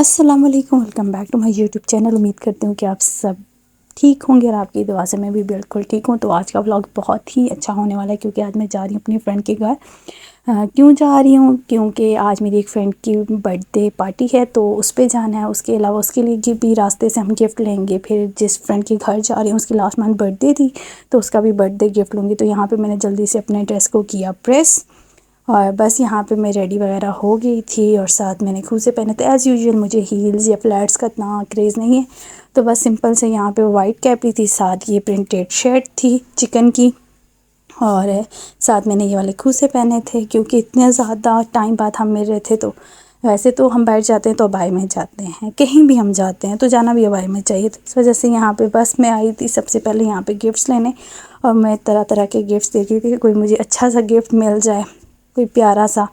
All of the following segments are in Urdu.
السلام علیکم، welcome back to my YouTube channel. امید کرتی ہوں کہ آپ سب ٹھیک ہوں گے اور آپ کی دعا سے میں بھی بالکل ٹھیک ہوں۔ تو آج کا ولاگ بہت ہی اچھا ہونے والا ہے کیونکہ آج میں جا رہی ہوں اپنی فرینڈ کے گھر۔ کیوں جا رہی ہوں؟ کیونکہ آج میری ایک فرینڈ کی برتھ ڈے پارٹی ہے تو اس پہ جانا ہے۔ اس کے علاوہ اس کے لیے بھی راستے سے ہم گفٹ لیں گے۔ پھر جس فرینڈ کے گھر جا رہی ہوں اس کی لاسٹ منتھ برتھ ڈے تھی تو اس کا بھی برتھ ڈے گفٹ لوں گی۔ تو یہاں پہ میں نے جلدی سے اپنے ڈریس کو کیا پریس، اور بس یہاں پہ میں ریڈی وغیرہ ہو گئی تھی اور ساتھ میں نے خوسے پہنے تھے۔ ایز یوزول مجھے ہیلز یا فلیٹس کا اتنا کریز نہیں ہے، تو بس سمپل سے یہاں پہ وائٹ کیپری تھی، ساتھ یہ پرنٹیڈ شرٹ تھی چکن کی، اور ساتھ میں نے یہ والے خوسے پہنے تھے کیونکہ اتنے زیادہ ٹائم بعد ہم مل رہے تھے۔ تو ویسے تو ہم بیٹھ جاتے ہیں تو ابائی میں جاتے ہیں، کہیں بھی ہم جاتے ہیں تو جانا بھی ابائی میں چاہیے، تو اس وجہ سے یہاں پہ بس میں آئی تھی سب سے پہلے یہاں پہ گفٹس لینے، اور میں طرح طرح کے گفٹس دیکھ رہی تھی کہ کوئی مجھے اچھا سا گفٹ مل جائے، کوئی پیارا سا۔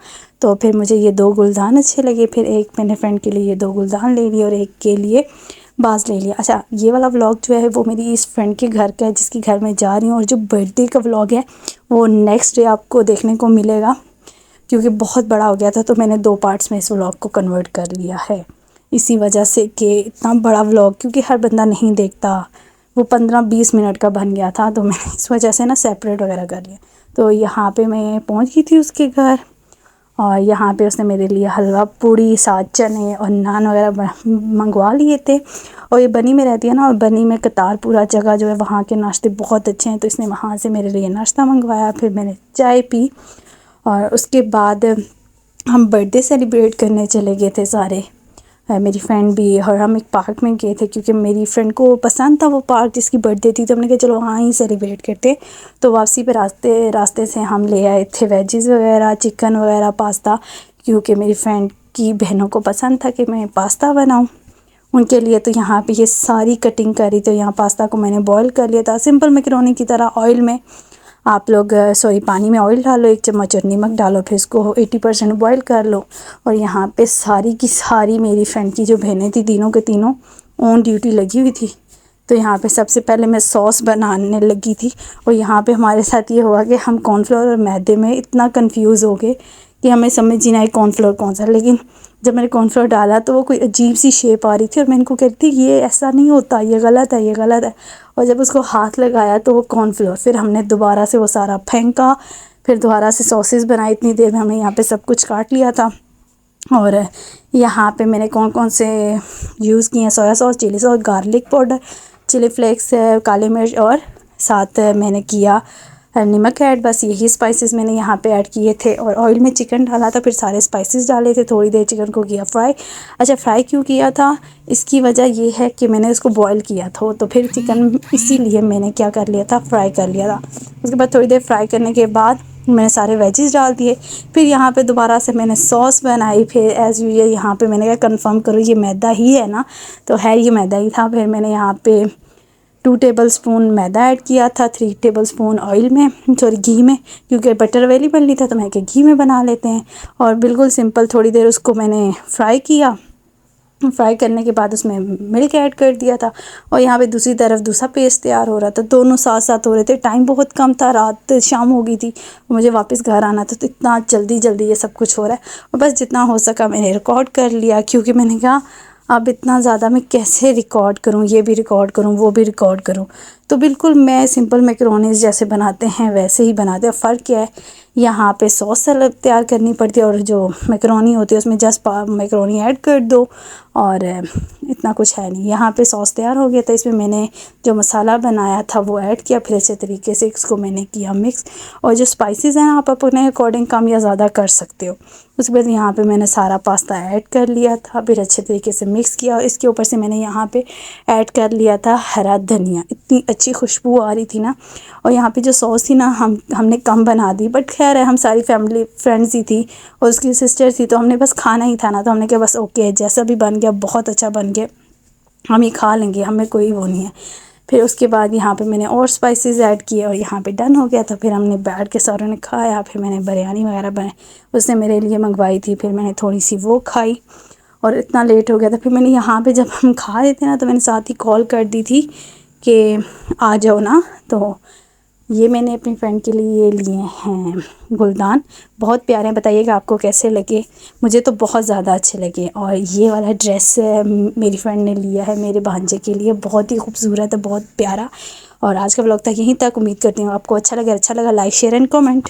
تو پھر مجھے یہ 2 گلدان اچھے لگے، پھر ایک میں نے فرینڈ کے لیے یہ 2 گلدان لے لیے اور ایک کے لیے باز لے لیا۔ اچھا، یہ والا ولاگ جو ہے وہ میری اس فرینڈ کے گھر کا ہے جس کے گھر میں جا رہی ہوں، اور جو برتھ ڈے کا ولاگ ہے وہ نیکسٹ ڈے آپ کو دیکھنے کو ملے گا کیونکہ بہت بڑا ہو گیا تھا، تو میں نے 2 پارٹس میں اس ولاگ کو کنورٹ کر لیا ہے اسی وجہ سے کہ اتنا بڑا ولاگ کیونکہ ہر بندہ نہیں دیکھتا، وہ 15-20 منٹ کا بن گیا تھا، تو میں نے اس وجہ سے نا سیپریٹ وغیرہ کر لیا۔ تو یہاں پہ میں پہنچ گئی تھی اس کے گھر، اور یہاں پہ اس نے میرے لیے حلوہ پوڑی، ساتھ چنے اور نان وغیرہ منگوا لیے تھے۔ اور یہ بنی میں رہتی ہے نا، اور بنی میں قطار پورا جگہ جو ہے وہاں کے ناشتے بہت اچھے ہیں، تو اس نے وہاں سے میرے لیے ناشتہ منگوایا، پھر میں نے چائے پی، اور اس کے بعد ہم برتھ ڈے سیلیبریٹ کرنے چلے گئے تھے سارے، میری فرینڈ بھی، اور ہم ایک پارک میں گئے تھے کیونکہ میری فرینڈ کو پسند تھا وہ پارک جس کی برتھ ڈے تھی، تو ہم نے کہا چلو وہاں ہی سیلیبریٹ کرتے۔ تو واپسی پہ راستے سے ہم لے آئے تھے ویجز وغیرہ، چکن وغیرہ، پاستا، کیونکہ میری فرینڈ کی بہنوں کو پسند تھا کہ میں پاستا بناؤں ان کے لیے۔ تو یہاں پہ یہ ساری کٹنگ کری، تو یہاں پاستا کو میں نے بوائل کر لیا تھا سمپل میکرونی کی طرح آئل میں۔ آپ لوگ پانی میں آئل ڈالو، 1 چمچ اور نمک ڈالو، پھر اس کو 80% بوائل کر لو۔ اور یہاں پہ ساری کی ساری میری فرینڈ کی جو بہنیں تھیں تینوں کے تینوں آن ڈیوٹی لگی ہوئی تھی، تو یہاں پہ سب سے پہلے میں سوس بنانے لگی تھی، اور یہاں پہ ہمارے ساتھ یہ ہوا کہ ہم کارن فلور اور میدے میں اتنا کنفیوز ہو گئے کہ ہمیں سمجھ ہی نہ آئی کارن فلور کون سا، لیکن جب میں نے کارن فلور ڈالا تو وہ کوئی عجیب سی شیپ آ رہی تھی، اور میں ان کو کہتی تھی یہ ایسا نہیں ہوتا، یہ غلط ہے، یہ غلط ہے، اور جب اس کو ہاتھ لگایا تو وہ کارن فلور، پھر ہم نے دوبارہ سے وہ سارا پھینکا، پھر دوبارہ سے سوسز بنائی، اتنی دیر میں ہم نے یہاں پہ سب کچھ کاٹ لیا تھا۔ اور یہاں پہ میں نے کون سے یوز کیے ہیں، soya sauce, chilli sauce, garlic powder, chilli flakes, کالی مرچ، اور ساتھ میں نے کیا نمک ایڈ، بس یہی اسپائسز میں نے یہاں پہ ایڈ کیے تھے، اور آئل میں چکن ڈالا تھا، پھر سارے اسپائسز ڈالے تھے، تھوڑی دیر چکن کو کیا فرائی۔ اچھا، فرائی کیوں کیا تھا؟ اس کی وجہ یہ ہے کہ میں نے اس کو بوائل کیا تھا، تو پھر چکن اسی لیے میں نے کیا کر لیا تھا، فرائی کر لیا تھا۔ اس کے بعد تھوڑی دیر فرائی کرنے کے بعد میں نے سارے ویجز ڈال دیے، پھر یہاں پہ دوبارہ سے میں نے سوس بنائی، پھر ایز یوزول یہاں پہ میں نے کہا کنفرم کرو یہ میدا ہی ہے نا، تو ہے یہ میدا ہی تھا۔ پھر میں نے یہاں پہ 2 ٹیبل اسپون میدا ایڈ کیا تھا، 3 ٹیبل اسپون آئل میں، گھی میں، کیونکہ بٹر اویلیبل نہیں تھا تو میں کہ گھی میں بنا لیتے ہیں، اور بالکل سمپل تھوڑی دیر اس کو میں نے فرائی کیا۔ فرائی کرنے کے بعد اس میں ملک ایڈ کر دیا تھا، اور یہاں پہ دوسری طرف دوسرا پیسٹ تیار ہو رہا تھا، دونوں ساتھ ساتھ ہو رہے تھے۔ ٹائم بہت کم تھا، رات شام ہو گئی تھی، مجھے واپس گھر آنا تھا، تو اتنا جلدی یہ سب کچھ ہو رہا ہے، اور بس جتنا ہو سکا میں نے ریکارڈ کر لیا، کیونکہ میں نے کہا اب اتنا زیادہ میں کیسے ریکارڈ کروں، یہ بھی ریکارڈ کروں، وہ بھی ریکارڈ کروں۔ تو بالکل میں سمپل میکرونیز جیسے بناتے ہیں ویسے ہی بناتے ہیں، فرق کیا ہے یہاں پہ سوس الگ تیار کرنی پڑتی ہے، اور جو میکرونی ہوتی ہے اس میں جسٹ میکرونی ایڈ کر دو، اور اتنا کچھ ہے نہیں۔ یہاں پہ سوس تیار ہو گیا تھا، اس میں میں نے جو مسالہ بنایا تھا وہ ایڈ کیا، پھر اچھے طریقے سے اس کو میں نے کیا مکس، اور جو اسپائسیز ہیں آپ اپنے اکارڈنگ کم یا زیادہ کر سکتے ہو۔ اس کے بعد یہاں پہ میں نے سارا پاستا ایڈ کر لیا تھا، پھر اچھے طریقے سے مکس کیا، اور اس کے اوپر سے میں نے یہاں پہ ایڈ کر لیا تھا ہرا دھنیا، اتنی اچھی خوشبو آ رہی تھی نا۔ اور یہاں پہ جو سوس تھی نا ہم نے کم بنا دی، بٹ خیر ہے، ہم ساری فیملی فرینڈز ہی تھی اور اس کی سسٹر تھی، تو ہم نے بس کھانا ہی تھا نا، تو ہم نے کہا بس اوکے جیسا بھی بن گیا بہت اچھا بن گیا، ہم ہی کھا لیں گے، ہمیں کوئی وہ نہیں ہے۔ پھر اس کے بعد یہاں پہ میں نے اور اسپائسیز ایڈ کیے، اور یہاں پہ ڈن ہو گیا تھا، پھر ہم نے بیٹھ کے ساروں نے کھایا، پھر میں نے بریانی وغیرہ اس نے میرے لیے منگوائی تھی، پھر میں نے تھوڑی سی وہ کھائی، اور اتنا لیٹ ہو گیا تھا۔ پھر میں نے یہاں پہ جب ہم کھا رہے تھے نا تو میں نے ساتھ ہی کال کر دی تھی کہ آ جاؤ نا، تو یہ میں نے اپنی فرینڈ کے لیے لیے ہیں گلدان، بہت پیارے ہیں، بتائیے گا آپ کو کیسے لگے، مجھے تو بہت زیادہ اچھے لگے۔ اور یہ والا ڈریس میری فرینڈ نے لیا ہے میرے بھانجے کے لیے، بہت ہی خوبصورت ہے، بہت پیارا۔ اور آج کا ولاگ تک یہیں تک، امید کرتی ہوں آپ کو اچھا لگا لائک شیئر اینڈ کامنٹ۔